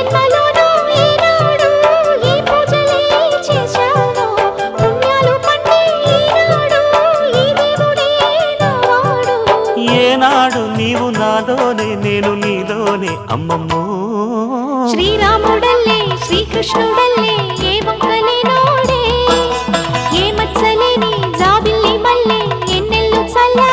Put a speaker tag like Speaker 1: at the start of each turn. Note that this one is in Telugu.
Speaker 1: జన్మలోనూ ఈనాడు ఈ పూజలే చేశాను పుణ్యాలు పండే ఈనాడు ఈ దేవుడే నావాడు
Speaker 2: ఏనాడు నీవు నాలోనే నేను నీలోనే అమ్మమ్మో
Speaker 1: శ్రీరాముడల్లే శ్రీకృష్ణుడల్లే ఏ వంకలేనోడే ఏ మచ్చలేని జాబిల్లి మల్లె ఎన్నెల్లు చల్లా